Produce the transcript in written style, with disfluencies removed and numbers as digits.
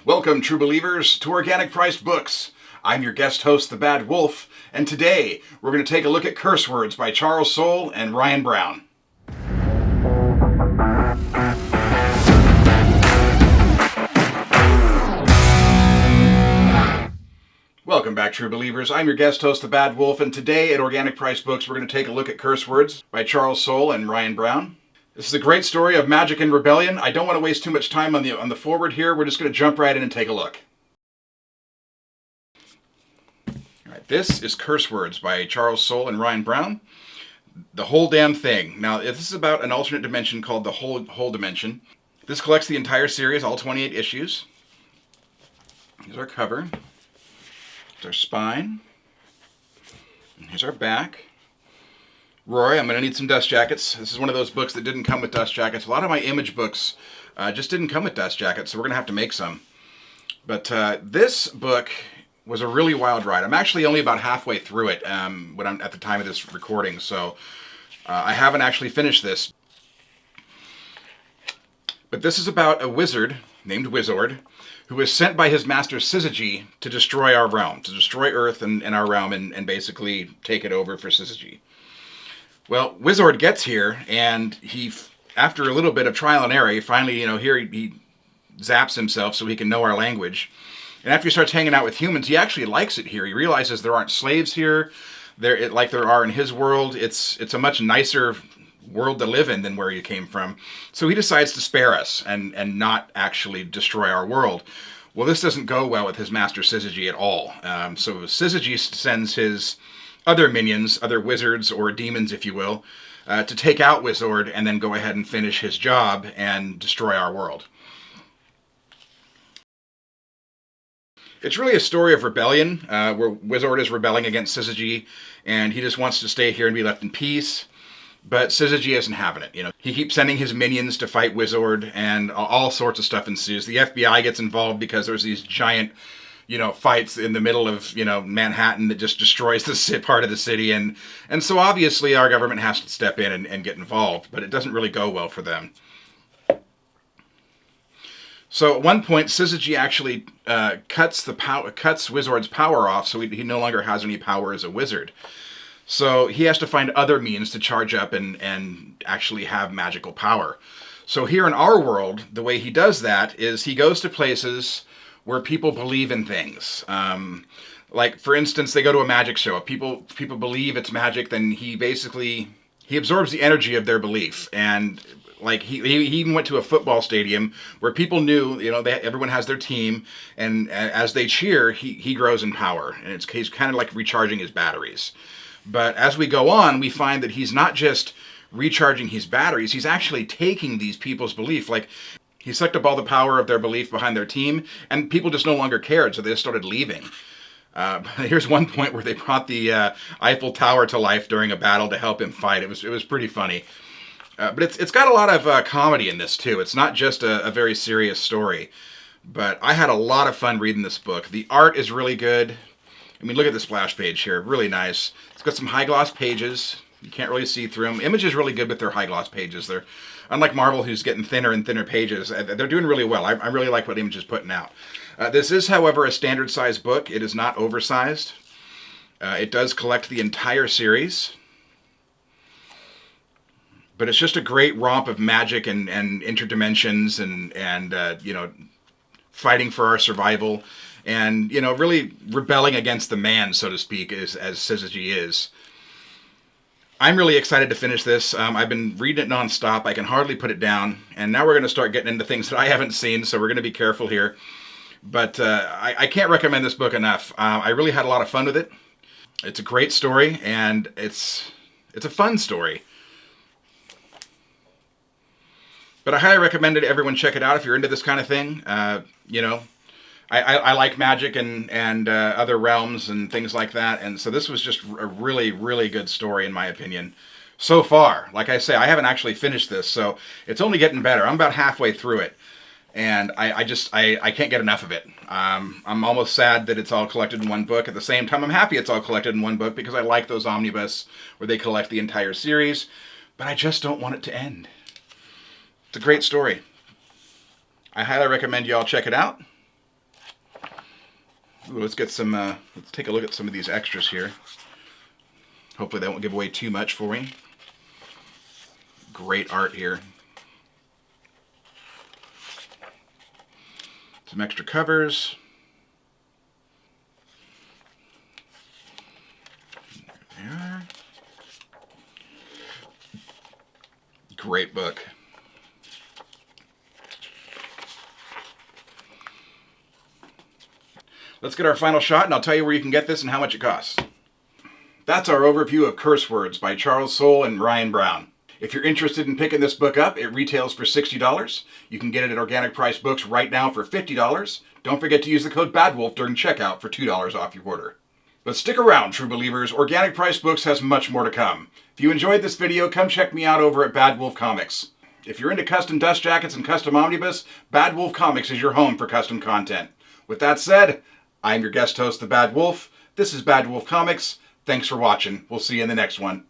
Welcome, true believers, to Organic Priced Books. I'm your guest host, the Bad Wolf, and today we're going to take a look at Curse Words by Charles Soule and Ryan Brown. Welcome back, true believers. I'm your guest host, the Bad Wolf, and today at Organic Priced Books we're going to take a look at Curse Words by Charles Soule and Ryan Brown. This is a great story of magic and rebellion. I don't want to waste too much time on the forward here. We're just going to jump right in and take a look. All right, this is Curse Words by Charles Soule and Ryan Brown. The whole damn thing. Now, this is about an alternate dimension called the whole dimension. This collects the entire series, all 28 issues. Here's our cover. Here's our spine. And here's our back. Roy, I'm going to need some dust jackets. This is one of those books that didn't come with dust jackets. A lot of my image books just didn't come with dust jackets, so we're going to have to make some. But this book was a really wild ride. I'm actually only about halfway through it when I'm at the time of this recording, so I haven't actually finished this. But this is about a wizard named Wizard who is sent by his master Syzygy to destroy our realm, to destroy Earth and our realm and basically take it over for Syzygy. Well, Wizard gets here, and he, after a little bit of trial and error, finally, he zaps himself so he can know our language. And after he starts hanging out with humans, he actually likes it here. He realizes there aren't slaves here, like there are in his world. It's a much nicer world to live in than where he came from. So he decides to spare us and not actually destroy our world. Well, this doesn't go well with his master Syzygy at all. So Syzygy sends his other minions, other wizards or demons, if you will, to take out Wizard and then go ahead and finish his job and destroy our world. It's really a story of rebellion, where Wizard is rebelling against Syzygy, and he just wants to stay here and be left in peace. But Syzygy isn't having it. He keeps sending his minions to fight Wizard, and all sorts of stuff ensues. The FBI gets involved because there's these giant fights in the middle of, Manhattan that just destroys the part of the city. And so obviously our government has to step in and get involved, but it doesn't really go well for them. So at one point, Syzygy actually cuts Wizard's power off, so he no longer has any power as a wizard. So he has to find other means to charge up and actually have magical power. So here in our world, the way he does that is he goes to places where people believe in things. Like, for instance, they go to a magic show. If people believe it's magic, then he absorbs the energy of their belief. And like he even went to a football stadium where people knew, everyone has their team, and as they cheer, he grows in power. And he's kind of like recharging his batteries. But as we go on, we find that he's not just recharging his batteries, he's actually taking these people's belief. Like, he sucked up all the power of their belief behind their team, and people just no longer cared, so they just started leaving. Here's one point where they brought the Eiffel Tower to life during a battle to help him fight. It was pretty funny. But it's got a lot of comedy in this, too. It's not just a very serious story. But I had a lot of fun reading this book. The art is really good. I mean, look at the splash page here. Really nice. It's got some high-gloss pages. You can't really see through them. Image is really good with their high-gloss pages. They're unlike Marvel, who's getting thinner and thinner pages. They're doing really well. I really like what Image is putting out. This is, however, a standard-sized book. It is not oversized. It does collect the entire series. But it's just a great romp of magic and interdimensions and fighting for our survival. And, really rebelling against the man, so to speak, as Syzygy is. I'm really excited to finish this. I've been reading it nonstop. I can hardly put it down. And now we're going to start getting into things that I haven't seen, so we're going to be careful here. But I can't recommend this book enough. I really had a lot of fun with it. It's a great story, and it's a fun story. But I highly recommend it. Everyone check it out if you're into this kind of thing. I like magic and other realms and things like that, and so this was just a really, really good story in my opinion. So far, like I say, I haven't actually finished this, so it's only getting better. I'm about halfway through it, and I can't get enough of it. I'm almost sad that it's all collected in one book. At the same time, I'm happy it's all collected in one book because I like those omnibus where they collect the entire series, but I just don't want it to end. It's a great story. I highly recommend you all check it out. Ooh, let's get some. Let's take a look at some of these extras here. Hopefully, they won't give away too much for me. Great art here. Some extra covers. There they are. Great book. Let's get our final shot, and I'll tell you where you can get this and how much it costs. That's our overview of Curse Words by Charles Soule and Ryan Brown. If you're interested in picking this book up, it retails for $60. You can get it at Organic Price Books right now for $50. Don't forget to use the code BADWOLF during checkout for $2 off your order. But stick around, true believers. Organic Price Books has much more to come. If you enjoyed this video, come check me out over at Bad Wolf Comics. If you're into custom dust jackets and custom omnibus, Bad Wolf Comics is your home for custom content. With that said, I'm your guest host, the Bad Wolf. This is Bad Wolf Comics. Thanks for watching. We'll see you in the next one.